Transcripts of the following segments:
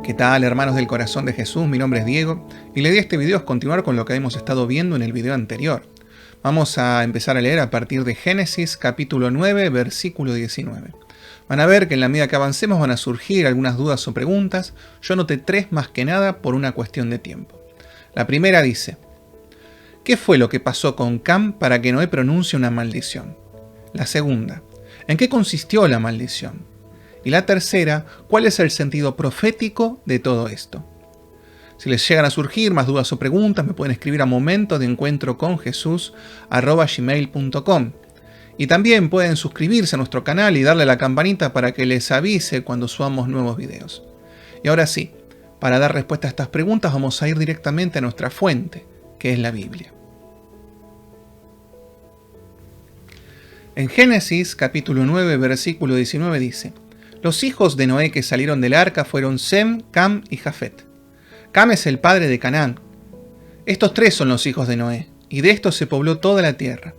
¿Qué tal, hermanos del corazón de Jesús? Mi nombre es Diego y la idea de este video es continuar con lo que hemos estado viendo en el video anterior. Vamos a empezar a leer a partir de Génesis capítulo 9, versículo 19. Van a ver que en la medida que avancemos van a surgir algunas dudas o preguntas. Yo anoté 3 más que nada por una cuestión de tiempo. La primera dice: ¿qué fue lo que pasó con Cam para que Noé pronuncie una maldición? La segunda: ¿en qué consistió la maldición? Y la tercera: ¿cuál es el sentido profético de todo esto? Si les llegan a surgir más dudas o preguntas, me pueden escribir a momentodencuentroconjesús@gmail.com. Y también pueden suscribirse a nuestro canal y darle a la campanita para que les avise cuando subamos nuevos videos. Y ahora sí, para dar respuesta a estas preguntas vamos a ir directamente a nuestra fuente, que es la Biblia. En Génesis capítulo 9, versículo 19 dice: los hijos de Noé que salieron del arca fueron Sem, Cam y Jafet. Cam es el padre de Canaán. Estos 3 son los hijos de Noé, y de estos se pobló toda la tierra.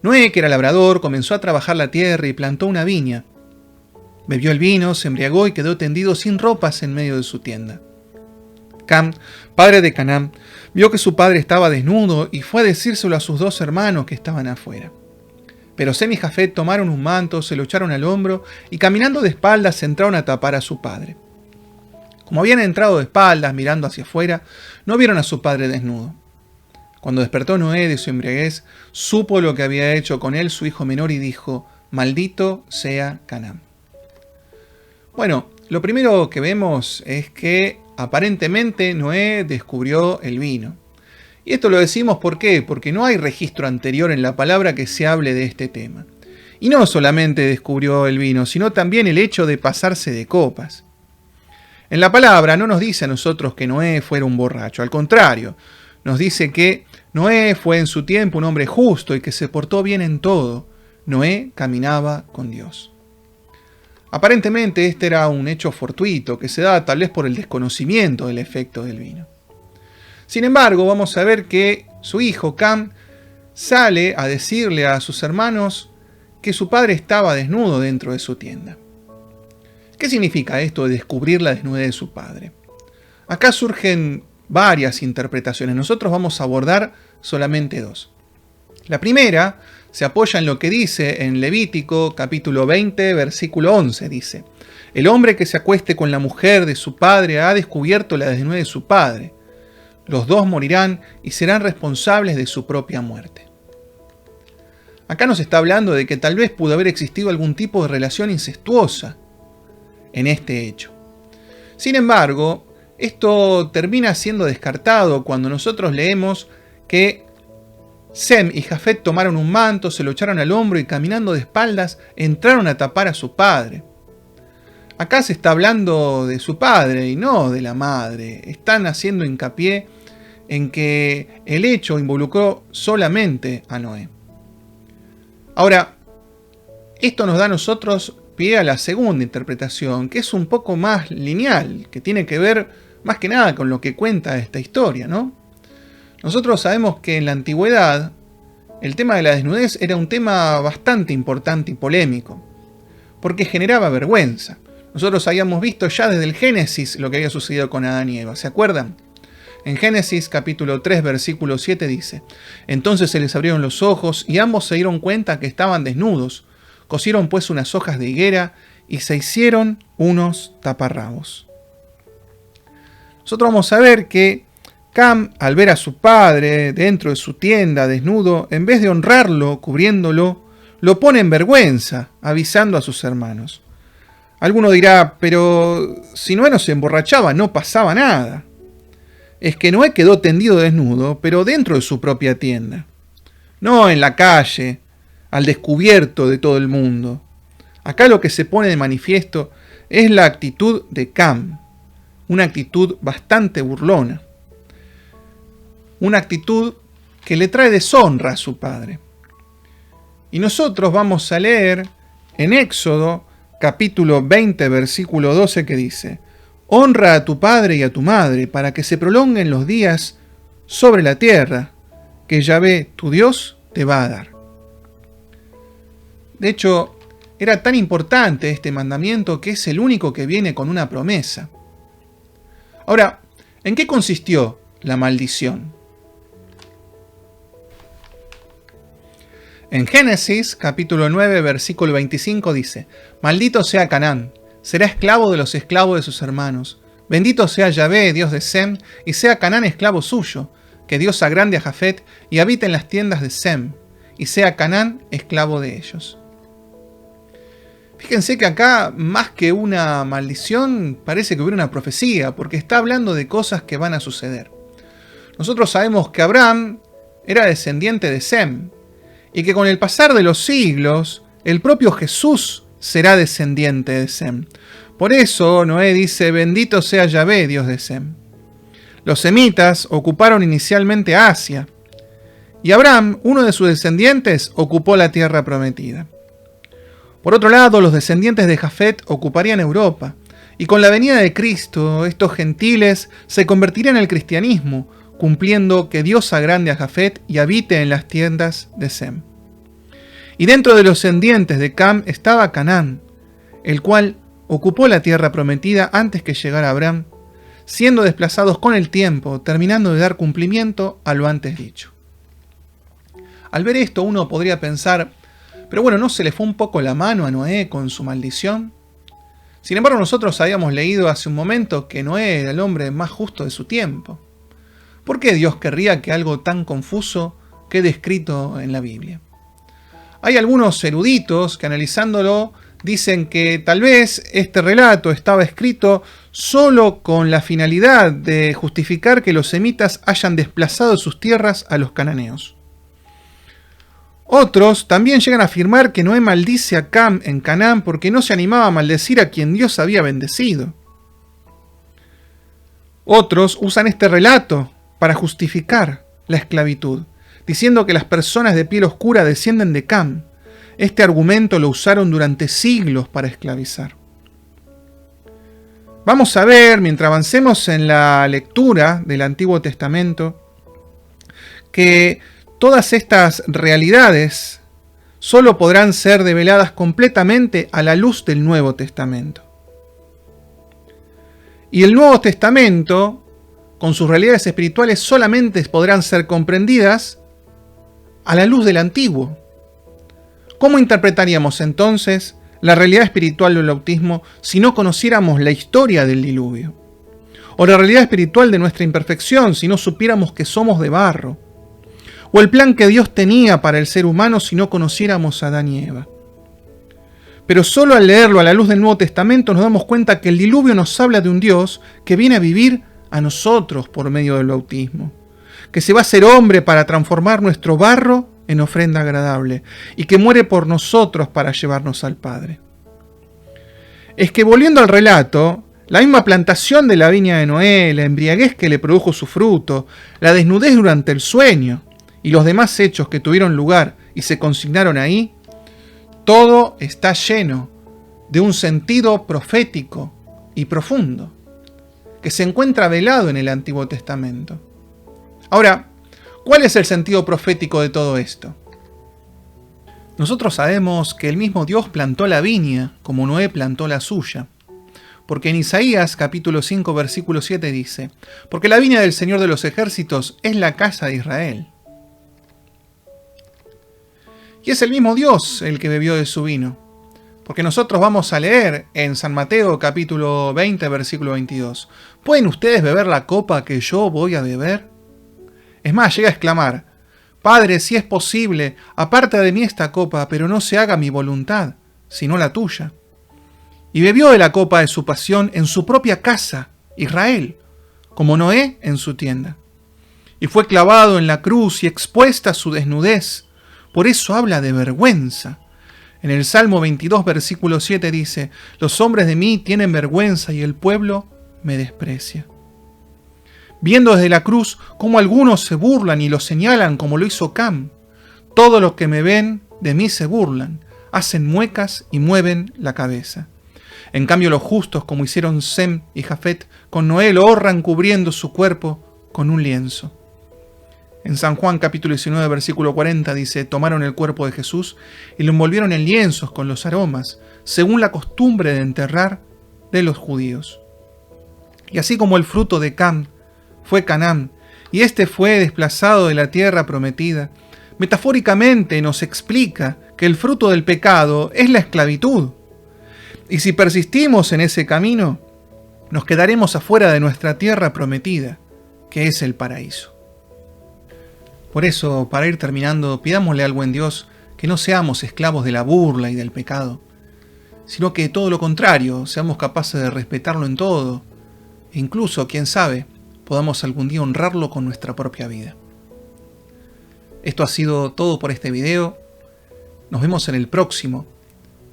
Noé, que era labrador, comenzó a trabajar la tierra y plantó una viña. Bebió el vino, se embriagó y quedó tendido sin ropas en medio de su tienda. Cam, padre de Canaán, vio que su padre estaba desnudo y fue a decírselo a sus 2 hermanos que estaban afuera. Pero Sem y Jafet tomaron un manto, se lo echaron al hombro y caminando de espaldas entraron a tapar a su padre. Como habían entrado de espaldas mirando hacia afuera, no vieron a su padre desnudo. Cuando despertó Noé de su embriaguez, supo lo que había hecho con él su hijo menor y dijo: maldito sea Canaán. Bueno, lo primero que vemos es que aparentemente Noé descubrió el vino. Y esto lo decimos ¿por qué? Porque no hay registro anterior en la palabra que se hable de este tema. Y no solamente descubrió el vino, sino también el hecho de pasarse de copas. En la palabra no nos dice a nosotros que Noé fuera un borracho, al contrario, nos dice que Noé fue en su tiempo un hombre justo y que se portó bien en todo. Noé caminaba con Dios. Aparentemente este era un hecho fortuito que se daba tal vez por el desconocimiento del efecto del vino. Sin embargo, vamos a ver que su hijo Cam sale a decirle a sus hermanos que su padre estaba desnudo dentro de su tienda. ¿Qué significa esto de descubrir la desnudez de su padre? Acá surgen varias interpretaciones. Nosotros vamos a abordar solamente 2. La primera se apoya en lo que dice en Levítico capítulo 20, versículo 11. Dice: el hombre que se acueste con la mujer de su padre ha descubierto la desnudez de su padre. Los 2 morirán y serán responsables de su propia muerte. Acá nos está hablando de que tal vez pudo haber existido algún tipo de relación incestuosa en este hecho. Sin embargo, esto termina siendo descartado cuando nosotros leemos que Sem y Jafet tomaron un manto, se lo echaron al hombro y caminando de espaldas entraron a tapar a su padre. Acá se está hablando de su padre y no de la madre. Están haciendo hincapié en que el hecho involucró solamente a Noé. Ahora, esto nos da a nosotros pie a la segunda interpretación, que es un poco más lineal, que tiene que ver más que nada con lo que cuenta esta historia, ¿no? Nosotros sabemos que en la antigüedad el tema de la desnudez era un tema bastante importante y polémico, porque generaba vergüenza. Nosotros habíamos visto ya desde el Génesis lo que había sucedido con Adán y Eva, ¿se acuerdan? En Génesis capítulo 3, versículo 7 dice: entonces se les abrieron los ojos y ambos se dieron cuenta que estaban desnudos. Cosieron pues unas hojas de higuera y se hicieron unos taparrabos. Nosotros vamos a ver que Cam, al ver a su padre dentro de su tienda desnudo, en vez de honrarlo, cubriéndolo, lo pone en vergüenza, avisando a sus hermanos. Alguno dirá: pero si Noé no se emborrachaba, no pasaba nada. Es que Noé quedó tendido desnudo, pero dentro de su propia tienda. No en la calle, al descubierto de todo el mundo. Acá lo que se pone de manifiesto es la actitud de Cam. Una actitud bastante burlona. Una actitud que le trae deshonra a su padre. Y nosotros vamos a leer en Éxodo capítulo 20, versículo 12 que dice: honra a tu padre y a tu madre para que se prolonguen los días sobre la tierra que Yahvé, tu Dios, te va a dar. De hecho, era tan importante este mandamiento que es el único que viene con una promesa. Ahora, ¿en qué consistió la maldición? En Génesis, capítulo 9, versículo 25 dice: Maldito sea Canaán, será esclavo de los esclavos de sus hermanos. Bendito sea Yahvé, Dios de Sem, y sea Canaán esclavo suyo. Que Dios agrande a Jafet y habite en las tiendas de Sem, y sea Canaán esclavo de ellos. Fíjense que acá, más que una maldición, parece que hubiera una profecía, porque está hablando de cosas que van a suceder. Nosotros sabemos que Abraham era descendiente de Sem, y que con el pasar de los siglos, el propio Jesús será descendiente de Sem. Por eso Noé dice: Bendito sea Yahvé, Dios de Sem. Los semitas ocuparon inicialmente Asia, y Abraham, uno de sus descendientes, ocupó la tierra prometida. Por otro lado, los descendientes de Jafet ocuparían Europa, y con la venida de Cristo, estos gentiles se convertirían al cristianismo, cumpliendo que Dios agrande a Jafet y habite en las tiendas de Sem. Y dentro de los descendientes de Cam estaba Canaán, el cual ocupó la tierra prometida antes que llegara Abraham, siendo desplazados con el tiempo, terminando de dar cumplimiento a lo antes dicho. Al ver esto, uno podría pensar: pero bueno, ¿no se le fue un poco la mano a Noé con su maldición? Sin embargo, nosotros habíamos leído hace un momento que Noé era el hombre más justo de su tiempo. ¿Por qué Dios querría que algo tan confuso quede escrito en la Biblia? Hay algunos eruditos que, analizándolo, dicen que tal vez este relato estaba escrito solo con la finalidad de justificar que los semitas hayan desplazado sus tierras a los cananeos. Otros también llegan a afirmar que Noé maldice a Cam en Canaán porque no se animaba a maldecir a quien Dios había bendecido. Otros usan este relato para justificar la esclavitud, diciendo que las personas de piel oscura descienden de Cam. Este argumento lo usaron durante siglos para esclavizar. Vamos a ver, mientras avancemos en la lectura del Antiguo Testamento, que todas estas realidades solo podrán ser develadas completamente a la luz del Nuevo Testamento. Y el Nuevo Testamento, con sus realidades espirituales, solamente podrán ser comprendidas a la luz del Antiguo. ¿Cómo interpretaríamos entonces la realidad espiritual del bautismo si no conociéramos la historia del diluvio? O la realidad espiritual de nuestra imperfección si no supiéramos que somos de barro? O el plan que Dios tenía para el ser humano si no conociéramos a Adán y Eva. Pero solo al leerlo a la luz del Nuevo Testamento nos damos cuenta que el diluvio nos habla de un Dios que viene a vivir a nosotros por medio del bautismo, que se va a hacer hombre para transformar nuestro barro en ofrenda agradable y que muere por nosotros para llevarnos al Padre. Es que, volviendo al relato, la misma plantación de la viña de Noé, la embriaguez que le produjo su fruto, la desnudez durante el sueño y los demás hechos que tuvieron lugar y se consignaron ahí, todo está lleno de un sentido profético y profundo, que se encuentra velado en el Antiguo Testamento. Ahora, ¿cuál es el sentido profético de todo esto? Nosotros sabemos que el mismo Dios plantó la viña, como Noé plantó la suya. Porque en Isaías capítulo 5 versículo 7 dice: porque la viña del Señor de los ejércitos es la casa de Israel. Y es el mismo Dios el que bebió de su vino. Porque nosotros vamos a leer en San Mateo capítulo 20 versículo 22: ¿pueden ustedes beber la copa que yo voy a beber? Es más, llega a exclamar: Padre, si es posible, aparta de mí esta copa, pero no se haga mi voluntad, sino la tuya. Y bebió de la copa de su pasión en su propia casa, Israel, como Noé en su tienda. Y fue clavado en la cruz y expuesta su desnudez. Por eso habla de vergüenza. En el Salmo 22, versículo 7 dice: los hombres de mí tienen vergüenza y el pueblo me desprecia. Viendo desde la cruz cómo algunos se burlan y lo señalan como lo hizo Cam. Todos los que me ven de mí se burlan, hacen muecas y mueven la cabeza. En cambio los justos, como hicieron Sem y Jafet, con Noé lo honran cubriendo su cuerpo con un lienzo. En San Juan capítulo 19 versículo 40 dice: tomaron el cuerpo de Jesús y lo envolvieron en lienzos con los aromas, según la costumbre de enterrar de los judíos. Y así como el fruto de Cam fue Canaán, y éste fue desplazado de la tierra prometida, metafóricamente nos explica que el fruto del pecado es la esclavitud. Y si persistimos en ese camino, nos quedaremos afuera de nuestra tierra prometida, que es el paraíso. Por eso, para ir terminando, pidámosle al buen Dios que no seamos esclavos de la burla y del pecado, sino que todo lo contrario, seamos capaces de respetarlo en todo, e incluso, quién sabe, podamos algún día honrarlo con nuestra propia vida. Esto ha sido todo por este video. Nos vemos en el próximo.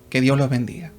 Que Dios los bendiga.